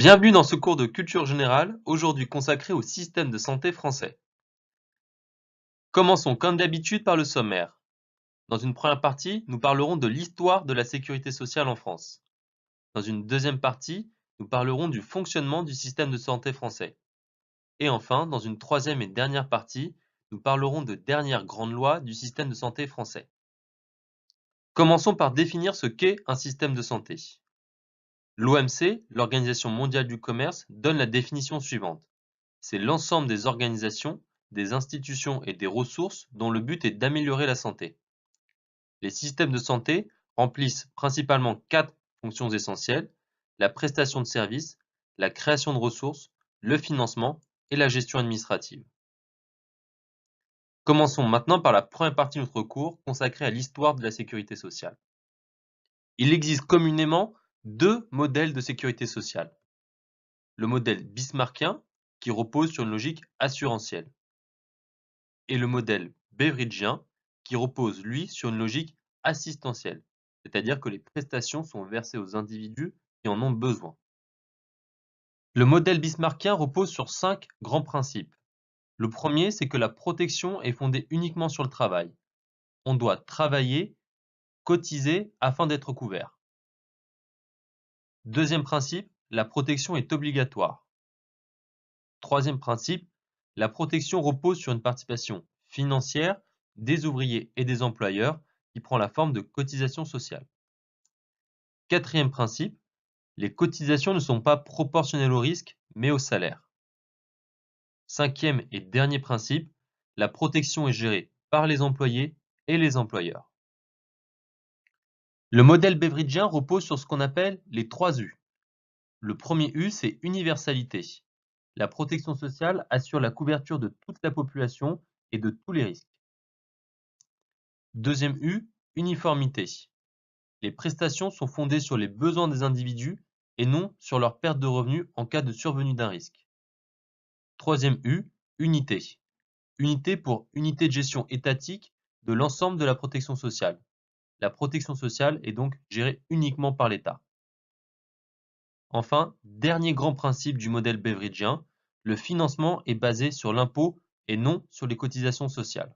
Bienvenue dans ce cours de culture générale, aujourd'hui consacré au système de santé français. Commençons comme d'habitude par le sommaire. Dans une première partie, nous parlerons de l'histoire de la sécurité sociale en France. Dans une deuxième partie, nous parlerons du fonctionnement du système de santé français. Et enfin, dans une troisième et dernière partie, nous parlerons de dernières grandes lois du système de santé français. Commençons par définir ce qu'est un système de santé. L'OMC, l'Organisation mondiale du commerce, donne la définition suivante. C'est l'ensemble des organisations, des institutions et des ressources dont le but est d'améliorer la santé. Les systèmes de santé remplissent principalement 4 fonctions essentielles: la prestation de services, la création de ressources, le financement et la gestion administrative. Commençons maintenant par la première partie de notre cours consacrée à l'histoire de la sécurité sociale. Il existe communément 2 modèles de sécurité sociale. Le modèle bismarckien, qui repose sur une logique assurantielle, et le modèle beveridgien, qui repose, lui, sur une logique assistentielle, c'est-à-dire que les prestations sont versées aux individus qui en ont besoin. Le modèle bismarckien repose sur 5 grands principes. Le premier, c'est que la protection est fondée uniquement sur le travail. On doit travailler, cotiser afin d'être couvert. Deuxième principe, la protection est obligatoire. Troisième principe, la protection repose sur une participation financière des ouvriers et des employeurs qui prend la forme de cotisation sociale. Quatrième principe, les cotisations ne sont pas proportionnelles au risque, mais au salaire. Cinquième et dernier principe, la protection est gérée par les employés et les employeurs. Le modèle beveridgien repose sur ce qu'on appelle les 3 U. Le premier U, c'est universalité. La protection sociale assure la couverture de toute la population et de tous les risques. Deuxième U, uniformité. Les prestations sont fondées sur les besoins des individus et non sur leur perte de revenus en cas de survenue d'un risque. Troisième U, unité. Unité pour unité de gestion étatique de l'ensemble de la protection sociale. La protection sociale est donc gérée uniquement par l'État. Enfin, dernier grand principe du modèle beveridgien, le financement est basé sur l'impôt et non sur les cotisations sociales.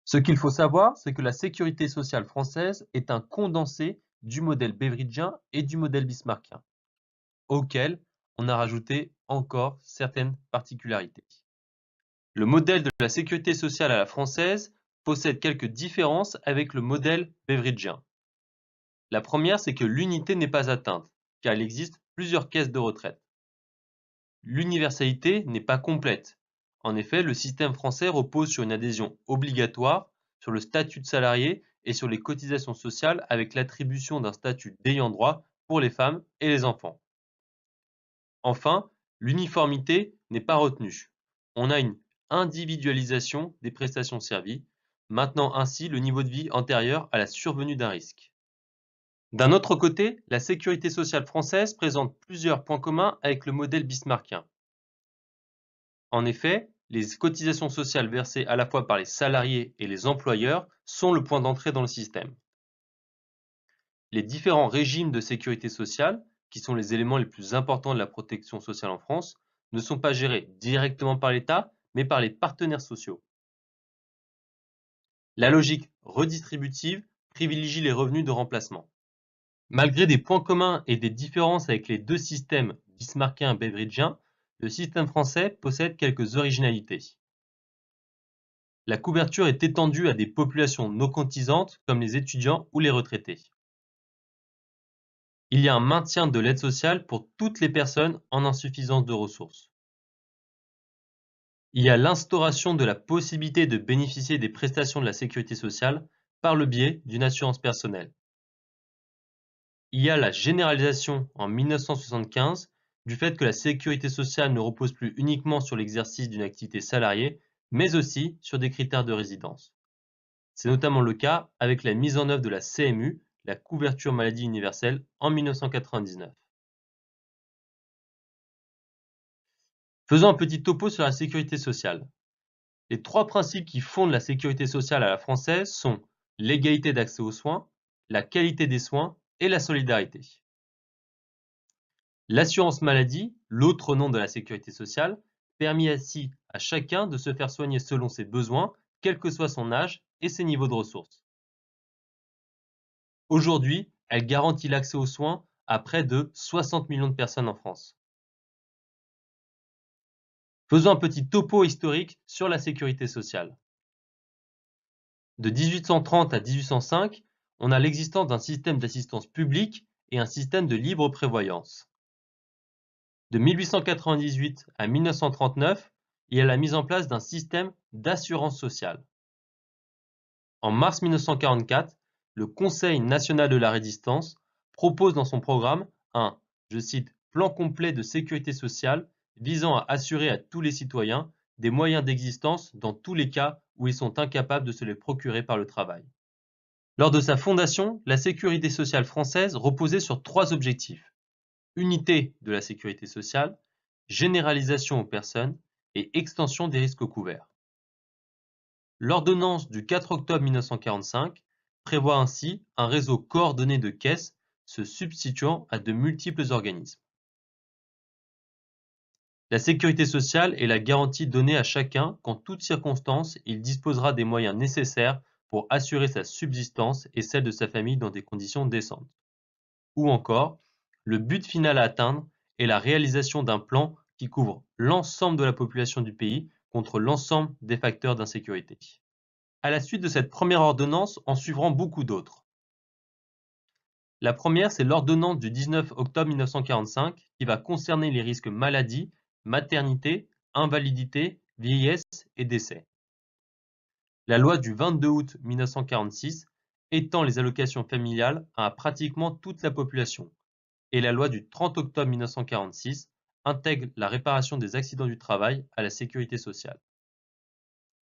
Ce qu'il faut savoir, c'est que la sécurité sociale française est un condensé du modèle beveridgien et du modèle bismarckien, auquel on a rajouté encore certaines particularités. Le modèle de la sécurité sociale à la française possède quelques différences avec le modèle beveridgien. La première, c'est que l'unité n'est pas atteinte, car il existe plusieurs caisses de retraite. L'universalité n'est pas complète. En effet, le système français repose sur une adhésion obligatoire, sur le statut de salarié et sur les cotisations sociales avec l'attribution d'un statut d'ayant droit pour les femmes et les enfants. Enfin, l'uniformité n'est pas retenue. On a une individualisation des prestations servies, maintenant ainsi le niveau de vie antérieur à la survenue d'un risque. D'un autre côté, la sécurité sociale française présente plusieurs points communs avec le modèle bismarckien. En effet, les cotisations sociales versées à la fois par les salariés et les employeurs sont le point d'entrée dans le système. Les différents régimes de sécurité sociale, qui sont les éléments les plus importants de la protection sociale en France, ne sont pas gérés directement par l'État, mais par les partenaires sociaux. La logique redistributive privilégie les revenus de remplacement. Malgré des points communs et des différences avec les deux systèmes bismarckien et beveridgien, le système français possède quelques originalités. La couverture est étendue à des populations non cotisantes comme les étudiants ou les retraités. Il y a un maintien de l'aide sociale pour toutes les personnes en insuffisance de ressources. Il y a l'instauration de la possibilité de bénéficier des prestations de la sécurité sociale par le biais d'une assurance personnelle. Il y a la généralisation en 1975 du fait que la sécurité sociale ne repose plus uniquement sur l'exercice d'une activité salariée, mais aussi sur des critères de résidence. C'est notamment le cas avec la mise en œuvre de la CMU, la couverture maladie universelle, en 1999. Faisons un petit topo sur la sécurité sociale. Les 3 principes qui fondent la sécurité sociale à la française sont l'égalité d'accès aux soins, la qualité des soins et la solidarité. L'assurance maladie, l'autre nom de la sécurité sociale, permet ainsi à chacun de se faire soigner selon ses besoins, quel que soit son âge et ses niveaux de ressources. Aujourd'hui, elle garantit l'accès aux soins à près de 60 millions de personnes en France. Faisons un petit topo historique sur la sécurité sociale. De 1830 à 1805, on a l'existence d'un système d'assistance publique et un système de libre prévoyance. De 1898 à 1939, il y a la mise en place d'un système d'assurance sociale. En mars 1944, le Conseil national de la résistance propose dans son programme un, je cite, plan complet de sécurité sociale visant à assurer à tous les citoyens des moyens d'existence dans tous les cas où ils sont incapables de se les procurer par le travail. Lors de sa fondation, la sécurité sociale française reposait sur trois objectifs: unité de la sécurité sociale, généralisation aux personnes et extension des risques couverts. L'ordonnance du 4 octobre 1945 prévoit ainsi un réseau coordonné de caisses se substituant à de multiples organismes. La sécurité sociale est la garantie donnée à chacun qu'en toutes circonstances, il disposera des moyens nécessaires pour assurer sa subsistance et celle de sa famille dans des conditions décentes. Ou encore, le but final à atteindre est la réalisation d'un plan qui couvre l'ensemble de la population du pays contre l'ensemble des facteurs d'insécurité. À la suite de cette première ordonnance, en suivront beaucoup d'autres. La première, c'est l'ordonnance du 19 octobre 1945 qui va concerner les risques maladie, maternité, invalidité, vieillesse et décès. La loi du 22 août 1946 étend les allocations familiales à pratiquement toute la population, et la loi du 30 octobre 1946 intègre la réparation des accidents du travail à la sécurité sociale.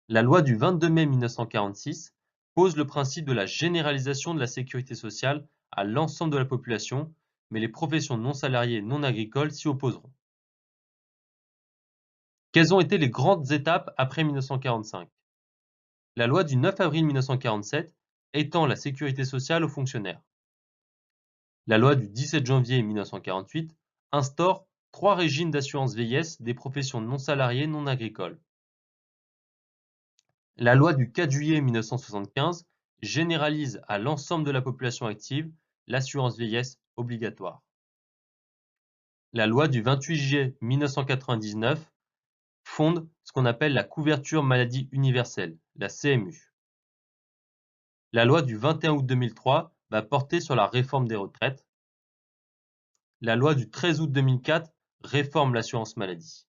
La loi du 22 mai 1946 pose le principe de la généralisation de la sécurité sociale à l'ensemble de la population, mais les professions non salariées et non agricoles s'y opposeront. Quelles ont été les grandes étapes après 1945? La loi du 9 avril 1947 étend la sécurité sociale aux fonctionnaires. La loi du 17 janvier 1948 instaure 3 régimes d'assurance vieillesse des professions non salariées non agricoles. La loi du 4 juillet 1975 généralise à l'ensemble de la population active l'assurance vieillesse obligatoire. La loi du 28 juillet 1999 fonde ce qu'on appelle la couverture maladie universelle, la CMU. La loi du 21 août 2003 va porter sur la réforme des retraites. La loi du 13 août 2004 réforme l'assurance maladie.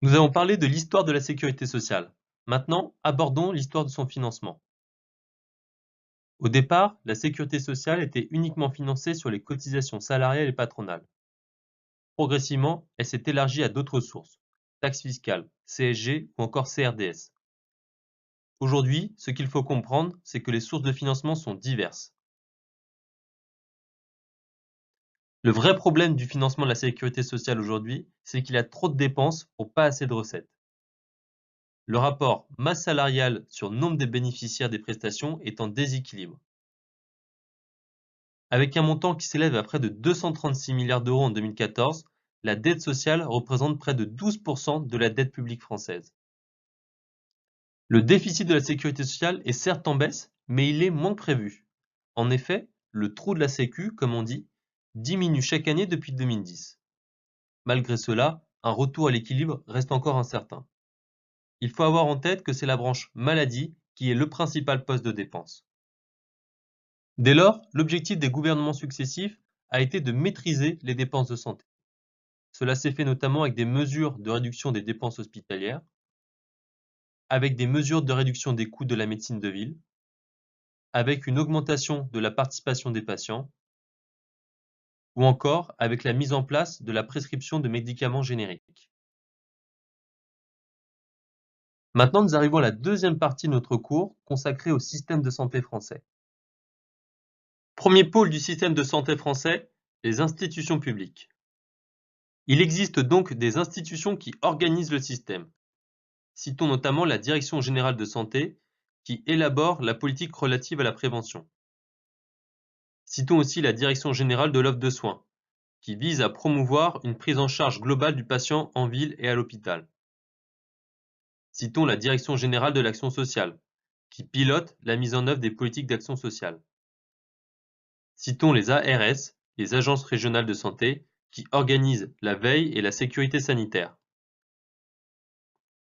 Nous avons parlé de l'histoire de la sécurité sociale. Maintenant, abordons l'histoire de son financement. Au départ, la sécurité sociale était uniquement financée sur les cotisations salariales et patronales. Progressivement, elle s'est élargie à d'autres sources, taxes fiscales, CSG ou encore CRDS. Aujourd'hui, ce qu'il faut comprendre, c'est que les sources de financement sont diverses. Le vrai problème du financement de la sécurité sociale aujourd'hui, c'est qu'il y a trop de dépenses pour pas assez de recettes. Le rapport masse salariale sur nombre de bénéficiaires des prestations est en déséquilibre. Avec un montant qui s'élève à près de 236 milliards d'euros en 2014, la dette sociale représente près de 12% de la dette publique française. Le déficit de la sécurité sociale est certes en baisse, mais il est moins que prévu. En effet, le trou de la Sécu, comme on dit, diminue chaque année depuis 2010. Malgré cela, un retour à l'équilibre reste encore incertain. Il faut avoir en tête que c'est la branche maladie qui est le principal poste de dépense. Dès lors, l'objectif des gouvernements successifs a été de maîtriser les dépenses de santé. Cela s'est fait notamment avec des mesures de réduction des dépenses hospitalières, avec des mesures de réduction des coûts de la médecine de ville, avec une augmentation de la participation des patients, ou encore avec la mise en place de la prescription de médicaments génériques. Maintenant, nous arrivons à la deuxième partie de notre cours consacrée au système de santé français. Premier pôle du système de santé français, les institutions publiques. Il existe donc des institutions qui organisent le système. Citons notamment la Direction générale de santé qui élabore la politique relative à la prévention. Citons aussi la Direction générale de l'offre de soins, qui vise à promouvoir une prise en charge globale du patient en ville et à l'hôpital. Citons la Direction générale de l'action sociale, qui pilote la mise en œuvre des politiques d'action sociale. Citons les ARS, les agences régionales de santé, qui organisent la veille et la sécurité sanitaire.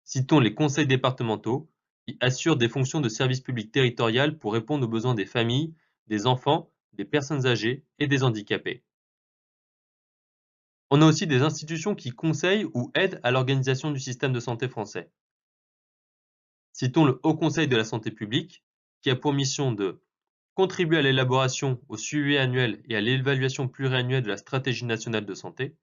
Citons les conseils départementaux, qui assurent des fonctions de service public territorial pour répondre aux besoins des familles, des enfants, des personnes âgées et des handicapés. On a aussi des institutions qui conseillent ou aident à l'organisation du système de santé français. Citons le Haut Conseil de la santé publique, qui a pour mission de contribuer à l'élaboration, au suivi annuel et à l'évaluation pluriannuelle de la stratégie nationale de santé,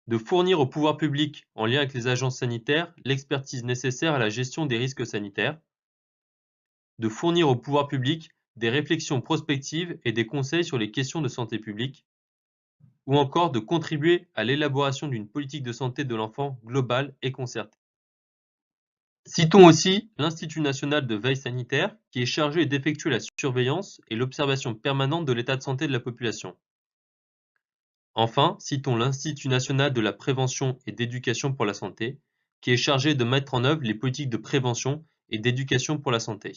de fournir au pouvoir public, en lien avec les agences sanitaires, l'expertise nécessaire à la gestion des risques sanitaires, de fournir au pouvoir public des réflexions prospectives et des conseils sur les questions de santé publique, ou encore de contribuer à l'élaboration d'une politique de santé de l'enfant globale et concertée. Citons aussi l'Institut national de veille sanitaire, qui est chargé d'effectuer la surveillance et l'observation permanente de l'état de santé de la population. Enfin, citons l'Institut national de la prévention et d'éducation pour la santé, qui est chargé de mettre en œuvre les politiques de prévention et d'éducation pour la santé.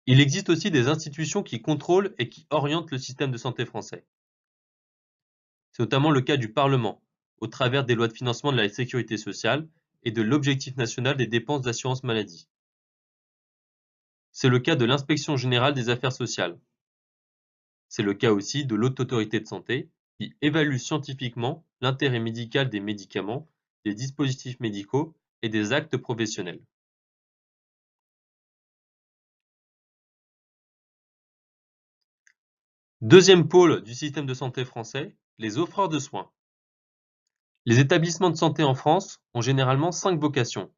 Il existe aussi des institutions qui contrôlent et qui orientent le système de santé français. C'est notamment le cas du Parlement, au travers des lois de financement de la sécurité sociale et de l'objectif national des dépenses d'assurance maladie. C'est le cas de l'Inspection générale des affaires sociales. C'est le cas aussi de l'Haute autorité de santé, qui évalue scientifiquement l'intérêt médical des médicaments, des dispositifs médicaux et des actes professionnels. Deuxième pôle du système de santé français, les offreurs de soins. Les établissements de santé en France ont généralement 5 vocations.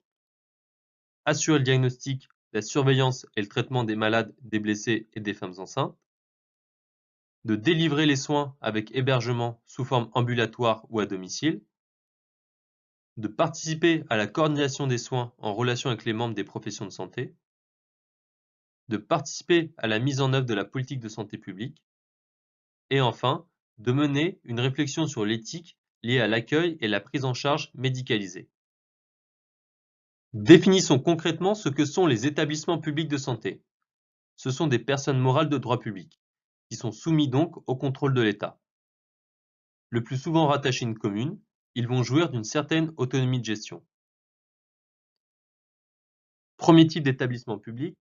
Assurer le diagnostic, la surveillance et le traitement des malades, des blessés et des femmes enceintes. De délivrer les soins avec hébergement sous forme ambulatoire ou à domicile. De participer à la coordination des soins en relation avec les membres des professions de santé. De participer à la mise en œuvre de la politique de santé publique. Et enfin, de mener une réflexion sur l'éthique liée à l'accueil et la prise en charge médicalisée. Définissons concrètement ce que sont les établissements publics de santé. Ce sont des personnes morales de droit public, qui sont soumis donc au contrôle de l'État. Le plus souvent rattachés à une commune, ils vont jouir d'une certaine autonomie de gestion. Premier type d'établissement public,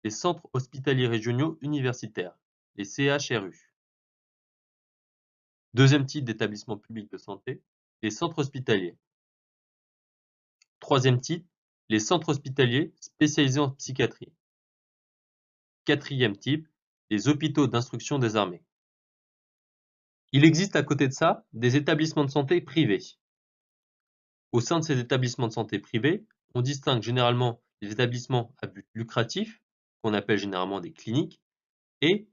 les centres hospitaliers régionaux universitaires, les CHRU. Deuxième type d'établissement public de santé, les centres hospitaliers. Troisième type, les centres hospitaliers spécialisés en psychiatrie. Quatrième type, les hôpitaux d'instruction des armées. Il existe à côté de ça des établissements de santé privés. Au sein de ces établissements de santé privés, on distingue généralement les établissements à but lucratif, qu'on appelle généralement des cliniques, et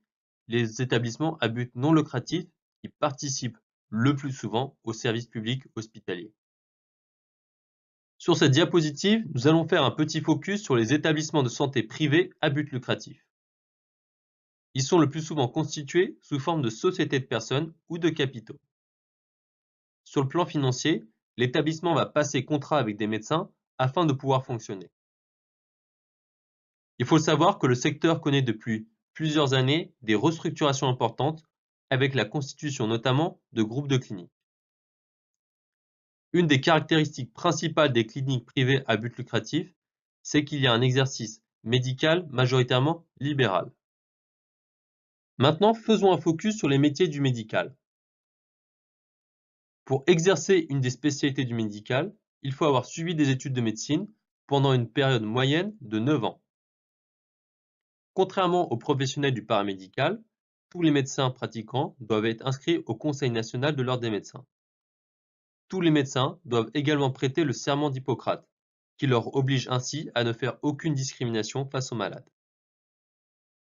les établissements à but non lucratif qui participent le plus souvent au service public hospitalier. Sur cette diapositive, nous allons faire un petit focus sur les établissements de santé privés à but lucratif. Ils sont le plus souvent constitués sous forme de sociétés de personnes ou de capitaux. Sur le plan financier, l'établissement va passer contrat avec des médecins afin de pouvoir fonctionner. Il faut savoir que le secteur connaît depuis plusieurs années des restructurations importantes avec la constitution notamment de groupes de cliniques. Une des caractéristiques principales des cliniques privées à but lucratif, c'est qu'il y a un exercice médical majoritairement libéral. Maintenant, faisons un focus sur les métiers du médical. Pour exercer une des spécialités du médical, il faut avoir suivi des études de médecine pendant une période moyenne de 9 ans. Contrairement aux professionnels du paramédical, tous les médecins pratiquants doivent être inscrits au Conseil national de l'ordre des médecins. Tous les médecins doivent également prêter le serment d'Hippocrate, qui leur oblige ainsi à ne faire aucune discrimination face aux malades.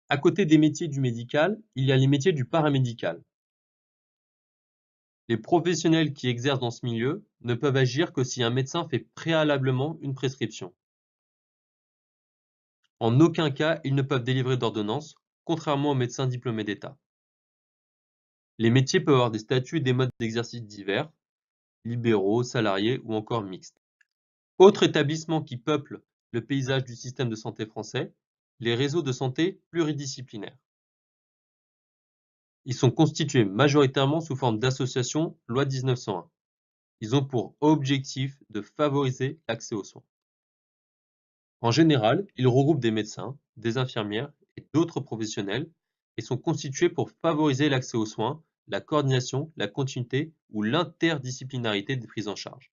À côté des métiers du médical, il y a les métiers du paramédical. Les professionnels qui exercent dans ce milieu ne peuvent agir que si un médecin fait préalablement une prescription. En aucun cas, ils ne peuvent délivrer d'ordonnance contrairement aux médecins diplômés d'État. Les métiers peuvent avoir des statuts et des modes d'exercice divers, libéraux, salariés ou encore mixtes. Autre établissement qui peuple le paysage du système de santé français, les réseaux de santé pluridisciplinaires. Ils sont constitués majoritairement sous forme d'associations loi 1901. Ils ont pour objectif de favoriser l'accès aux soins. En général, ils regroupent des médecins, des infirmières et d'autres professionnels et sont constitués pour favoriser l'accès aux soins, la coordination, la continuité ou l'interdisciplinarité des prises en charge.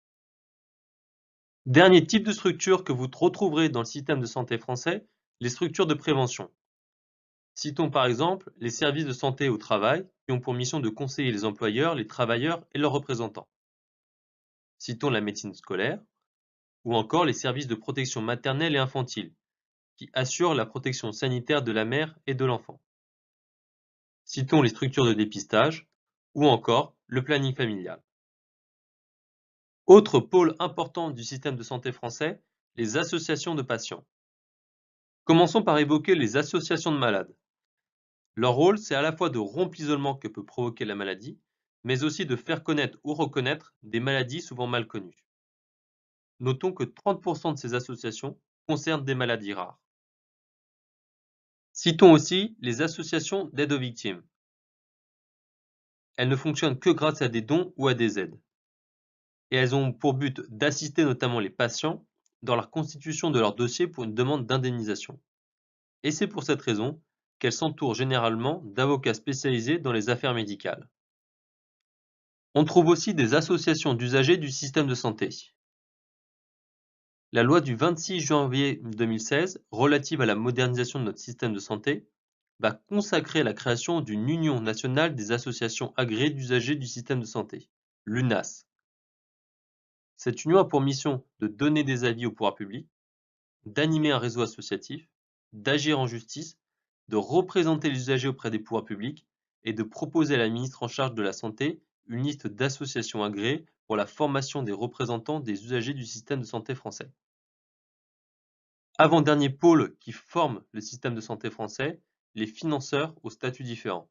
Dernier type de structure que vous retrouverez dans le système de santé français, les structures de prévention. Citons par exemple les services de santé au travail qui ont pour mission de conseiller les employeurs, les travailleurs et leurs représentants. Citons la médecine scolaire ou encore les services de protection maternelle et infantile qui assurent la protection sanitaire de la mère et de l'enfant. Citons les structures de dépistage ou encore le planning familial. Autre pôle important du système de santé français, les associations de patients. Commençons par évoquer les associations de malades. Leur rôle, c'est à la fois de rompre l'isolement que peut provoquer la maladie, mais aussi de faire connaître ou reconnaître des maladies souvent mal connues. Notons que 30% de ces associations concernent des maladies rares. Citons aussi les associations d'aide aux victimes. Elles ne fonctionnent que grâce à des dons ou à des aides. Et elles ont pour but d'assister notamment les patients dans la constitution de leur dossier pour une demande d'indemnisation. Et c'est pour cette raison qu'elles s'entourent généralement d'avocats spécialisés dans les affaires médicales. On trouve aussi des associations d'usagers du système de santé. La loi du 26 janvier 2016 relative à la modernisation de notre système de santé va consacrer la création d'une Union nationale des associations agréées d'usagers du système de santé, l'UNAS. Cette union a pour mission de donner des avis au pouvoir public, d'animer un réseau associatif, d'agir en justice, de représenter les usagers auprès des pouvoirs publics et de proposer à la ministre en charge de la Santé une liste d'associations agréées pour la formation des représentants des usagers du système de santé français. Avant-dernier pôle qui forme le système de santé français, les financeurs aux statuts différents.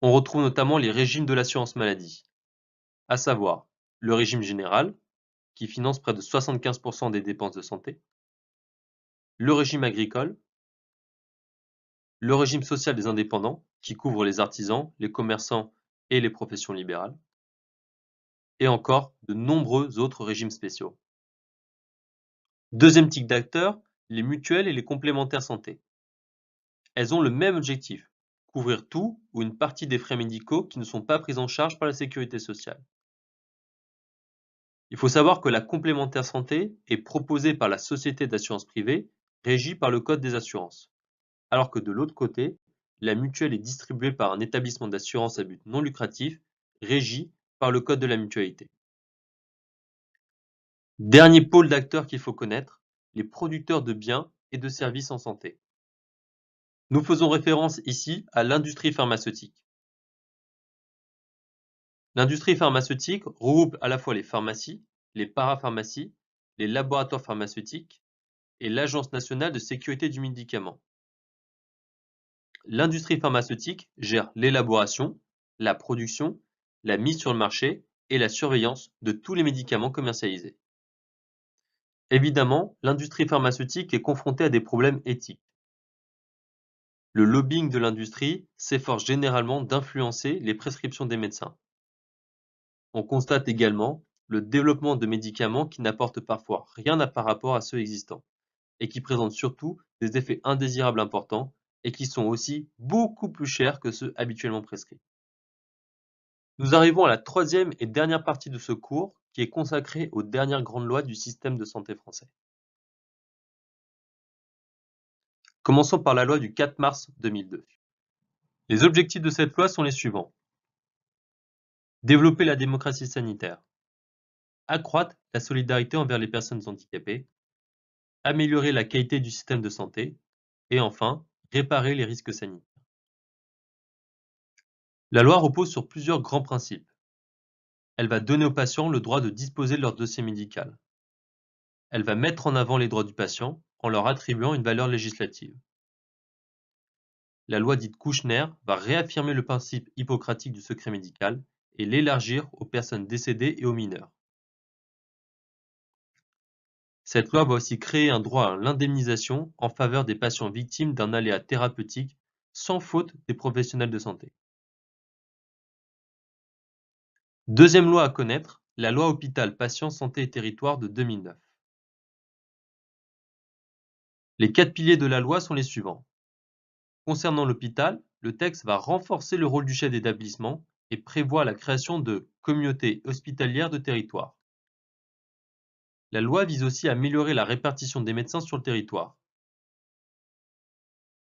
On retrouve notamment les régimes de l'assurance maladie, à savoir le régime général, qui finance près de 75% des dépenses de santé, le régime agricole, le régime social des indépendants, qui couvre les artisans, les commerçants et les professions libérales, et encore de nombreux autres régimes spéciaux. Deuxième type d'acteurs, les mutuelles et les complémentaires santé. Elles ont le même objectif, couvrir tout ou une partie des frais médicaux qui ne sont pas pris en charge par la sécurité sociale. Il faut savoir que la complémentaire santé est proposée par la société d'assurance privée, régie par le Code des assurances, alors que de l'autre côté, la mutuelle est distribuée par un établissement d'assurance à but non lucratif, régi par le Code de la mutualité. Dernier pôle d'acteurs qu'il faut connaître, les producteurs de biens et de services en santé. Nous faisons référence ici à l'industrie pharmaceutique. L'industrie pharmaceutique regroupe à la fois les pharmacies, les parapharmacies, les laboratoires pharmaceutiques et l'Agence nationale de sécurité du médicament. L'industrie pharmaceutique gère l'élaboration, la production, la mise sur le marché et la surveillance de tous les médicaments commercialisés. Évidemment, l'industrie pharmaceutique est confrontée à des problèmes éthiques. Le lobbying de l'industrie s'efforce généralement d'influencer les prescriptions des médecins. On constate également le développement de médicaments qui n'apportent parfois rien par rapport à ceux existants et qui présentent surtout des effets indésirables importants et qui sont aussi beaucoup plus chers que ceux habituellement prescrits. Nous arrivons à la troisième et dernière partie de ce cours qui est consacrée aux dernières grandes lois du système de santé français. Commençons par la loi du 4 mars 2002. Les objectifs de cette loi sont les suivants. Développer la démocratie sanitaire. Accroître la solidarité envers les personnes handicapées. Améliorer la qualité du système de santé. Et enfin, réparer les risques sanitaires. La loi repose sur plusieurs grands principes. Elle va donner aux patients le droit de disposer de leur dossier médical. Elle va mettre en avant les droits du patient en leur attribuant une valeur législative. La loi dite Kouchner va réaffirmer le principe hippocratique du secret médical et l'élargir aux personnes décédées et aux mineurs. Cette loi va aussi créer un droit à l'indemnisation en faveur des patients victimes d'un aléa thérapeutique sans faute des professionnels de santé. Deuxième loi à connaître, la loi Hôpital, Patients, Santé et Territoires de 2009. Les 4 piliers de la loi sont les suivants. Concernant l'hôpital, le texte va renforcer le rôle du chef d'établissement et prévoit la création de communautés hospitalières de territoire. La loi vise aussi à améliorer la répartition des médecins sur le territoire.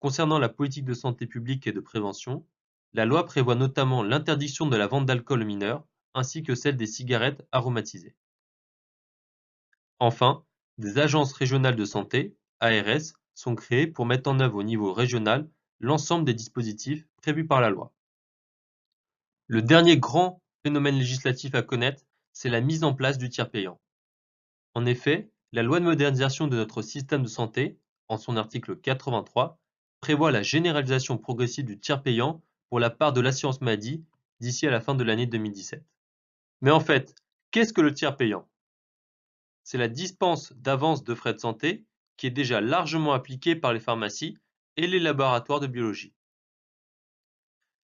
Concernant la politique de santé publique et de prévention, la loi prévoit notamment l'interdiction de la vente d'alcool aux mineurs, ainsi que celle des cigarettes aromatisées. Enfin, des agences régionales de santé, ARS, sont créées pour mettre en œuvre au niveau régional l'ensemble des dispositifs prévus par la loi. Le dernier grand phénomène législatif à connaître, c'est la mise en place du tiers payant. En effet, la loi de modernisation de notre système de santé, en son article 83, prévoit la généralisation progressive du tiers payant pour la part de l'assurance maladie d'ici à la fin de l'année 2017. Mais en fait, qu'est-ce que le tiers payant? C'est la dispense d'avance de frais de santé qui est déjà largement appliquée par les pharmacies et les laboratoires de biologie.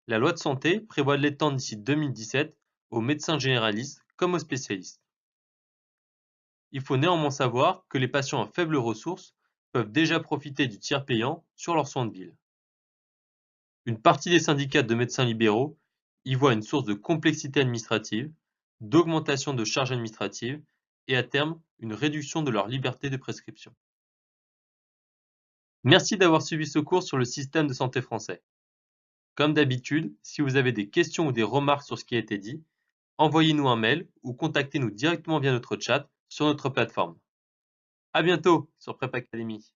La loi de santé prévoit de l'étendre d'ici 2017 aux médecins généralistes comme aux spécialistes. Il faut néanmoins savoir que les patients à faibles ressources peuvent déjà profiter du tiers payant sur leurs soins de ville. Une partie des syndicats de médecins libéraux y voit une source de complexité administrative, d'augmentation de charges administratives et à terme une réduction de leur liberté de prescription. Merci d'avoir suivi ce cours sur le système de santé français. Comme d'habitude, si vous avez des questions ou des remarques sur ce qui a été dit, envoyez-nous un mail ou contactez-nous directement via notre chat sur notre plateforme. À bientôt sur Prep Academy.